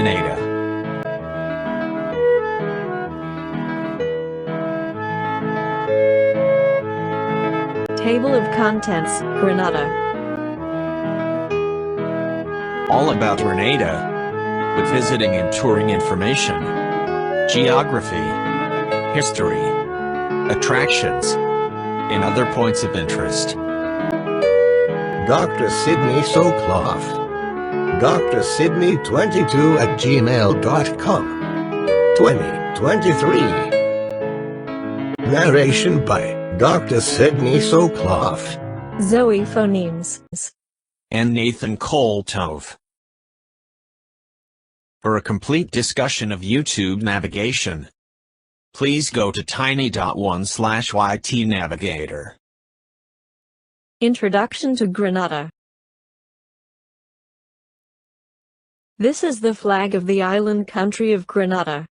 Grenada. Table of Contents, Grenada. All about Grenada, with visiting and touring information, geography, history, attractions, and other points of interest. Dr. Sydney Soclof. Dr. Sydney 22 at gmail.com. 2023. Narration by Dr. Sydney Soclof. Zoe Phonemes. And Nathan Koltove. For a complete discussion of YouTube navigation, please go to tiny.1/ytnavigator. Introduction to Grenada. This is the flag of the island country of Grenada.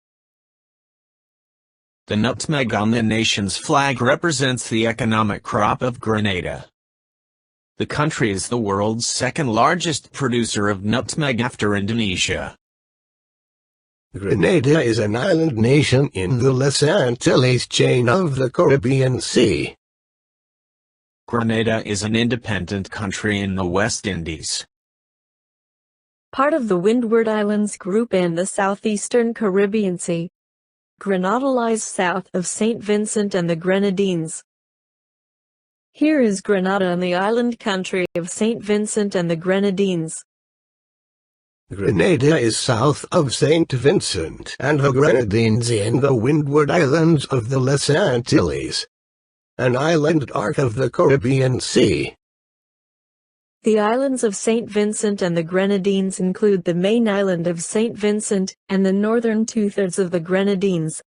The nutmeg on the nation's flag represents the economic crop of Grenada. The country is the world's second largest producer of nutmeg after Indonesia. Grenada is an island nation in the Lesser Antilles chain of the Caribbean Sea. Grenada is an independent country in the West Indies. Part of the Windward Islands group in the southeastern Caribbean Sea. Grenada lies south of Saint Vincent and the Grenadines. Here is Grenada in the island country of Saint Vincent and the Grenadines. Grenada is south of Saint Vincent and the Grenadines in the Windward Islands of the Lesser Antilles, an island arc of the Caribbean Sea. The islands of Saint Vincent and the Grenadines include the main island of Saint Vincent and the northern two-thirds of the Grenadines,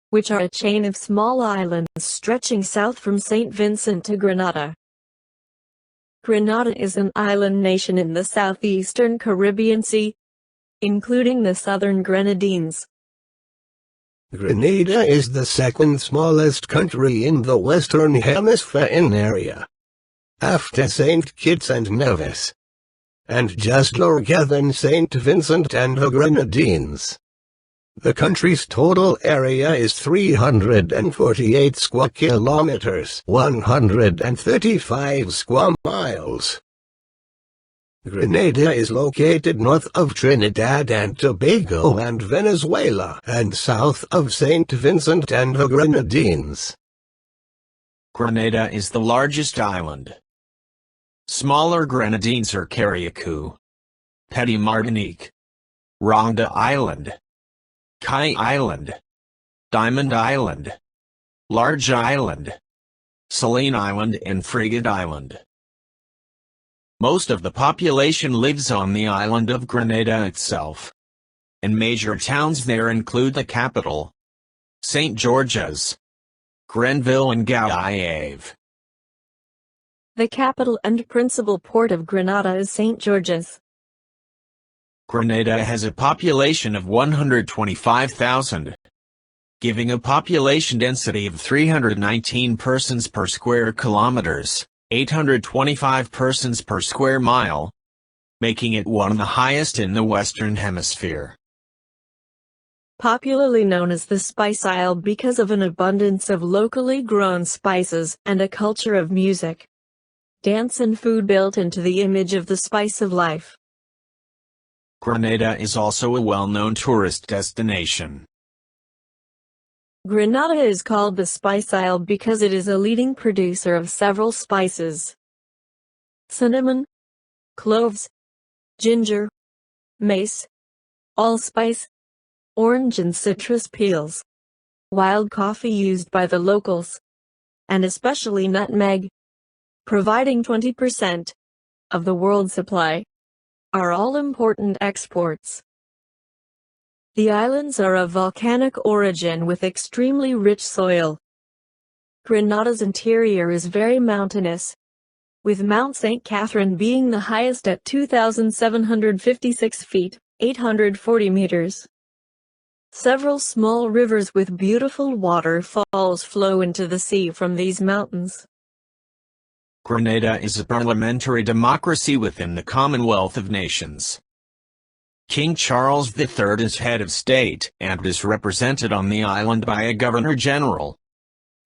which are a chain of small islands stretching south from Saint Vincent to Grenada. Grenada is an island nation in the southeastern Caribbean Sea, including the southern Grenadines. Grenada is the second smallest country in the Western Hemisphere in area, after St. Kitts and Nevis, and just larger than St. Vincent and the Grenadines. The country's total area is 348 square kilometers, 135 square miles. Grenada is located north of Trinidad and Tobago and Venezuela and south of St. Vincent and the Grenadines. Grenada is the largest island. Smaller Grenadines are Carriacou, Petit Martinique, Ronda Island, Kai Island, Diamond Island, Large Island, Saline Island and Frigate Island. Most of the population lives on the island of Grenada itself, and major towns there include the capital, St. George's, Grenville and Guyave. The capital and principal port of Grenada is St. George's. Grenada has a population of 125,000, giving a population density of 319 persons per square kilometers, 825 persons per square mile, making it one of the highest in the Western Hemisphere. Popularly known as the Spice Isle because of an abundance of locally grown spices and a culture of music, dance and food built into the image of the spice of life. Grenada is also a well-known tourist destination. Grenada is called the Spice Isle because it is a leading producer of several spices: cinnamon, cloves, ginger, mace, allspice, orange and citrus peels, wild coffee used by the locals, and especially nutmeg, providing 20% of the world supply, are all important exports. The islands are of volcanic origin with extremely rich soil. Grenada's interior is very mountainous, with Mount St. Catherine being the highest at 2,756 feet, 840 meters. Several small rivers with beautiful waterfalls flow into the sea from these mountains. Grenada is a parliamentary democracy within the Commonwealth of Nations. King Charles III is head of state and is represented on the island by a Governor-General,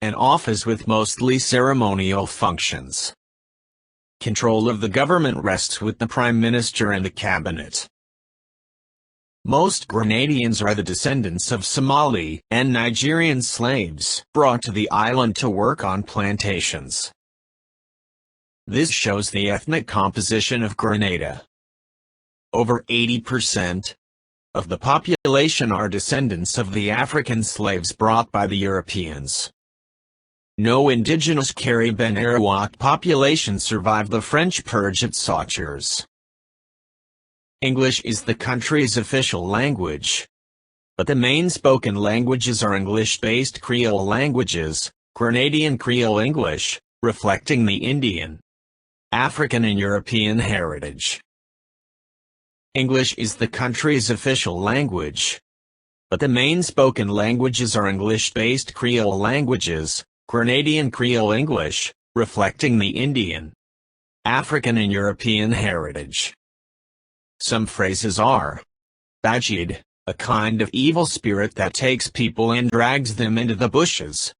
an office with mostly ceremonial functions. Control of the government rests with the Prime Minister and the Cabinet. Most Grenadines are the descendants of Somali and Nigerian slaves brought to the island to work on plantations. This shows the ethnic composition of Grenada. Over 80% of the population are descendants of the African slaves brought by the Europeans. No indigenous Caribbean Arawak population survived the French purge at Sautures. English is the country's official language, but the main spoken languages are English-based Creole languages, Grenadian Creole English, reflecting the Indian, African and European heritage. English is the country's official language, but the main spoken languages are English-based Creole languages, Grenadian Creole English, reflecting the Indian, African and European heritage. Some phrases are Bajid, a kind of evil spirit that takes people and drags them into the bushes.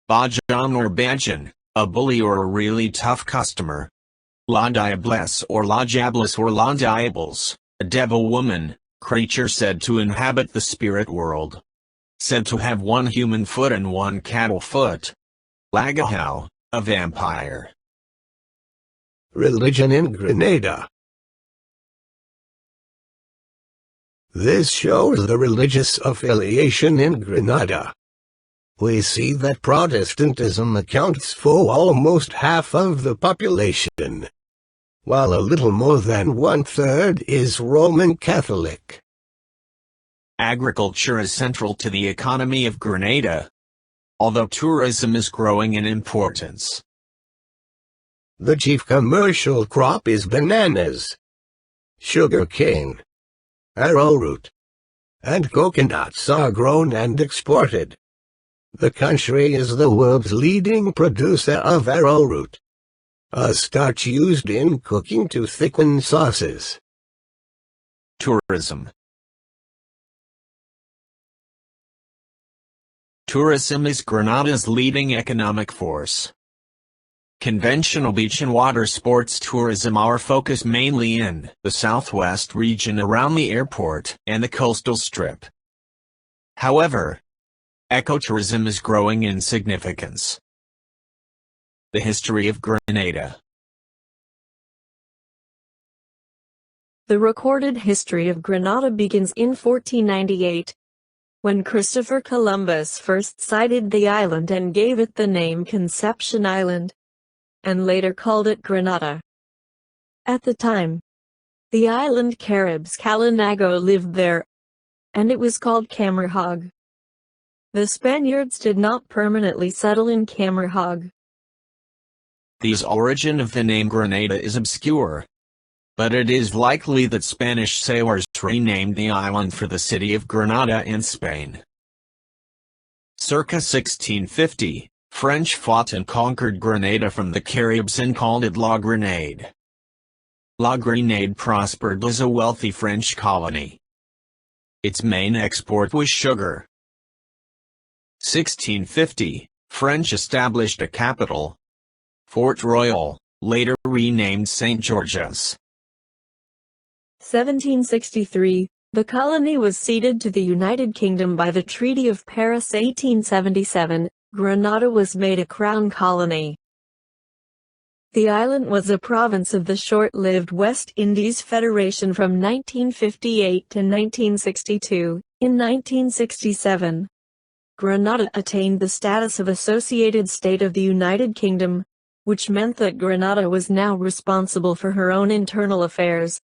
Bajan or Bajan, a bully or a really tough customer. La Diablesse or La Diablesse or La Diables, a devil woman, creature said to inhabit the spirit world. Said to have one human foot and one cattle foot. Lagahau, a vampire. Religion in Grenada. This shows the religious affiliation in Grenada. We see that Protestantism accounts for almost half of the population, while a little more than 1/3 is Roman Catholic. Agriculture is central to the economy of Grenada, although tourism is growing in importance. The chief commercial crop is bananas, sugarcane, arrowroot, and coconuts are grown and exported. The country is the world's leading producer of arrowroot, a starch used in cooking to thicken sauces. Tourism. Tourism is Grenada's leading economic force. Conventional beach and water sports tourism are focused mainly in the southwest region around the airport and the coastal strip. However, ecotourism is growing in significance. The history of Grenada. The recorded history of Grenada begins in 1498, when Christopher Columbus first sighted the island and gave it the name Conception Island, and later called it Grenada. At the time, the island Caribs Kalinago lived there, and it was called Camerhog. The Spaniards did not permanently settle in Camerhog. The origin of the name Grenada is obscure, but it is likely that Spanish sailors renamed the island for the city of Granada in Spain. Circa 1650, French fought and conquered Grenada from the Caribs and called it La Grenade. La Grenade prospered as a wealthy French colony. Its main export was sugar. 1650, French established a capital, Fort Royal, later renamed St. George's. 1763, the colony was ceded to the United Kingdom by the Treaty of Paris 1877. Grenada was made a crown colony. The island was a province of the short-lived West Indies Federation from 1958 to 1962. In 1967, Grenada attained the status of associated state of the United Kingdom, which meant that Grenada was now responsible for her own internal affairs,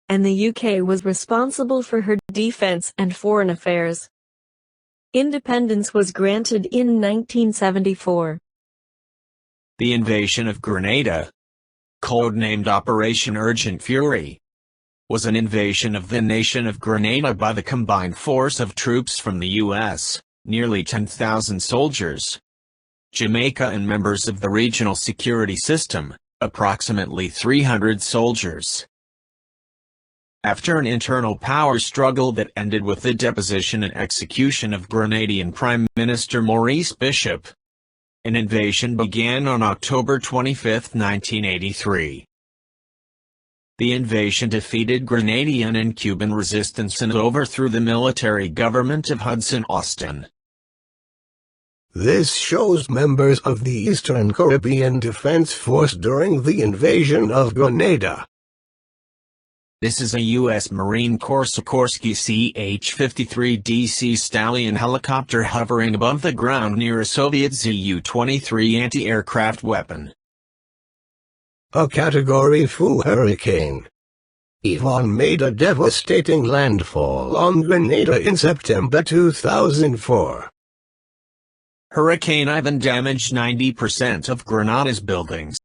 and the UK was responsible for her defense and foreign affairs. Independence was granted in 1974. The invasion of Grenada, codenamed Operation Urgent Fury, was an invasion of the nation of Grenada by the combined force of troops from the U.S., nearly 10,000 soldiers, Jamaica and members of the regional security system, approximately 300 soldiers. After an internal power struggle that ended with the deposition and execution of Grenadian Prime Minister Maurice Bishop, an invasion began on October 25, 1983. The invasion defeated Grenadian and Cuban resistance and overthrew the military government of Hudson Austin. This shows members of the Eastern Caribbean Defense Force during the invasion of Grenada. This is a U.S. Marine Corps Sikorsky CH-53DC Stallion helicopter hovering above the ground near a Soviet Zu-23 anti-aircraft weapon. A Category 4 hurricane, Ivan made a devastating landfall on Grenada in September 2004. Hurricane Ivan damaged 90% of Grenada's buildings,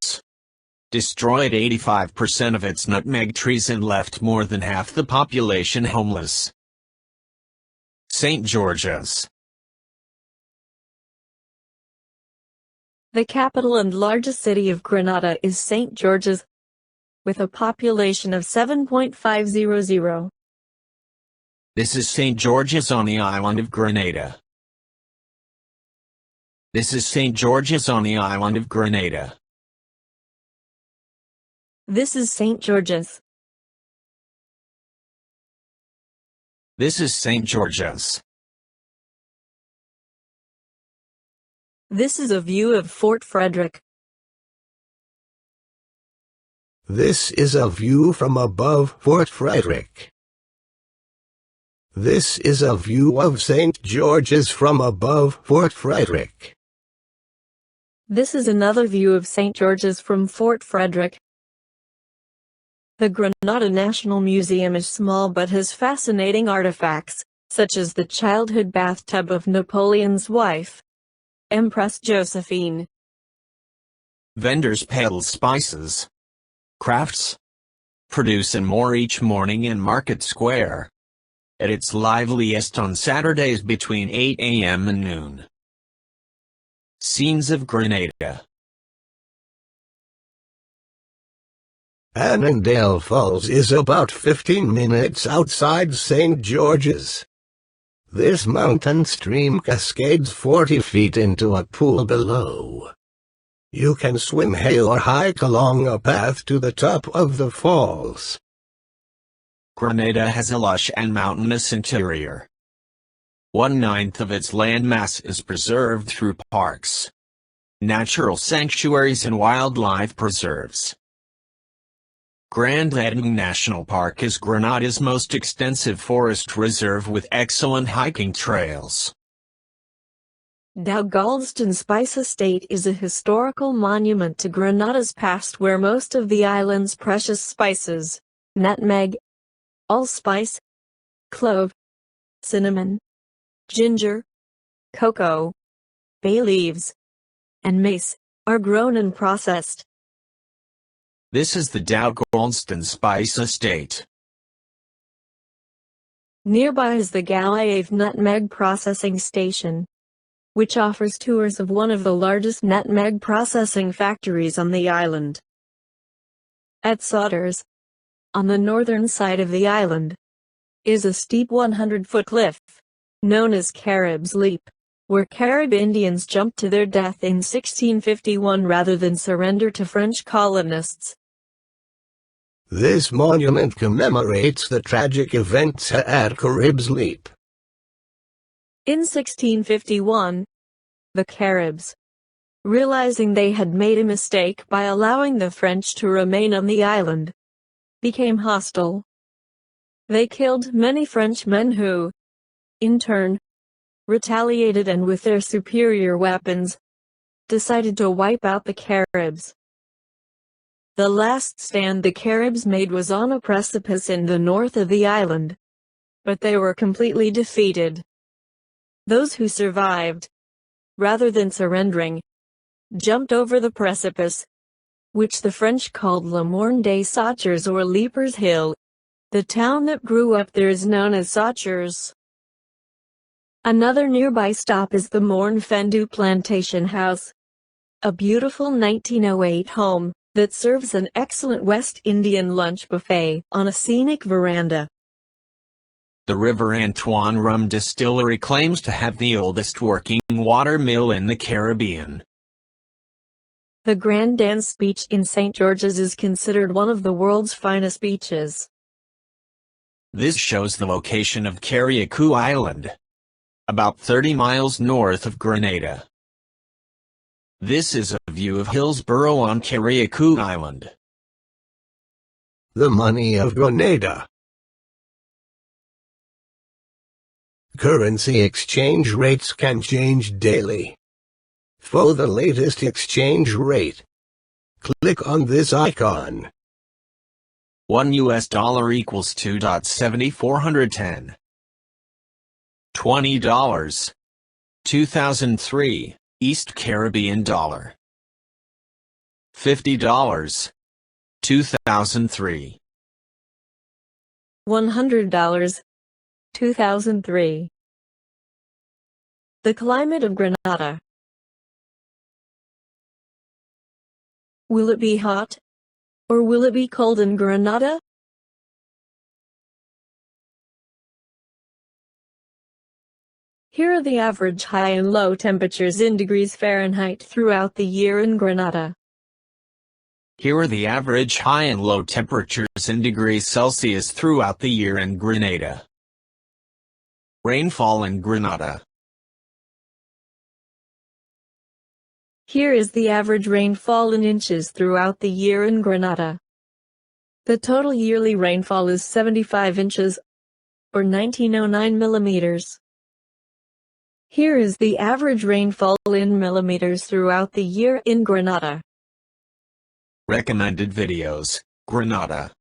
destroyed 85% of its nutmeg trees and left more than half the population homeless. St. George's. The capital and largest city of Grenada is St. George's, with a population of 7.500. This is St. George's on the island of Grenada. This is St. George's on the island of Grenada. This is St. George's. This is St. George's. This is a view of Fort Frederick. This is a view from above Fort Frederick. This is a view of St. George's from above Fort Frederick. This is another view of St. George's from Fort Frederick. The Grenada National Museum is small but has fascinating artifacts, such as the childhood bathtub of Napoleon's wife, Empress Josephine. Vendors peddle spices, crafts, produce and more each morning in Market Square, at its liveliest on Saturdays between 8 a.m. and noon. Scenes of Grenada. Annandale Falls is about 15 minutes outside St. George's. This mountain stream cascades 40 feet into a pool below. You can swim, hail or hike along a path to the top of the falls. Grenada has a lush and mountainous interior. 1/9 of its landmass is preserved through parks, natural sanctuaries and wildlife preserves. Grenadines National Park is Grenada's most extensive forest reserve with excellent hiking trails. Galston Spice Estate is a historical monument to Grenada's past where most of the island's precious spices, nutmeg, allspice, clove, cinnamon, ginger, cocoa, bay leaves, and mace, are grown and processed. This is the Galston Spice Estate. Nearby is the Gallave Nutmeg Processing Station, which offers tours of one of the largest nutmeg processing factories on the island. At Sodders, on the northern side of the island, is a steep 100-foot cliff, known as Carib's Leap, where Carib Indians jumped to their death in 1651 rather than surrender to French colonists. This monument commemorates the tragic events at Carib's Leap. In 1651, the Caribs, realizing they had made a mistake by allowing the French to remain on the island, became hostile. They killed many Frenchmen who, in turn, retaliated and with their superior weapons, decided to wipe out the Caribs. The last stand the Caribs made was on a precipice in the north of the island, but they were completely defeated. Those who survived, rather than surrendering, jumped over the precipice, which the French called Le Morne des Sauchers or Leapers Hill. The town that grew up there is known as Sauchers. Another nearby stop is the Morne Fendu Plantation House, a beautiful 1908 home, that serves an excellent West Indian lunch buffet on a scenic veranda. The River Antoine Rum Distillery claims to have the oldest working water mill in the Caribbean. The Grenadines beach in St. George's is considered one of the world's finest beaches. This shows the location of Carriacou Island, about 30 miles north of Grenada. This is a view of Hillsborough on Carriacou Island. The money of Grenada. Currency exchange rates can change daily. For the latest exchange rate, click on this icon. $1 equals 2.7410. $20. 2003, East Caribbean dollar. $50. 2003. $100. 2003. The climate of Grenada. Will it be hot? Or will it be cold in Grenada? Here are the average high and low temperatures in degrees Fahrenheit throughout the year in Grenada. Here are the average high and low temperatures in degrees Celsius throughout the year in Grenada. Rainfall in Grenada. Here is the average rainfall in inches throughout the year in Grenada. The total yearly rainfall is 75 inches, or 1909 millimeters. Here is the average rainfall in millimeters throughout the year in Grenada. Recommended videos, Grenada.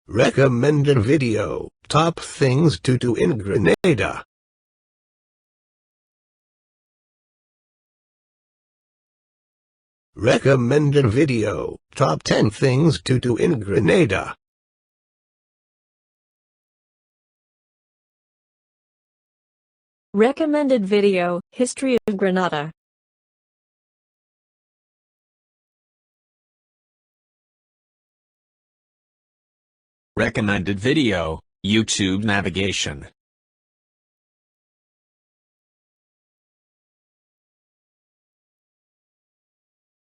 Recommended video, top things to do in Grenada. Recommended video, top 10 things to do in Grenada. Recommended video, History of Grenada. Recommended video, YouTube navigation.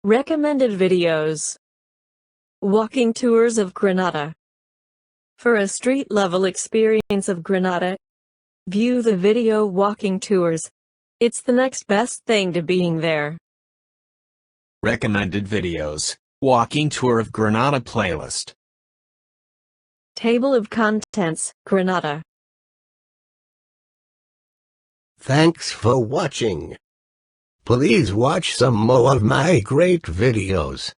Recommended videos. Walking tours of Grenada. For a street-level experience of Grenada, view the video walking tours. It's the next best thing to being there. Recommended videos, walking tour of Grenada playlist. Table of contents, Grenada. Thanks for watching. Please watch some more of my great videos.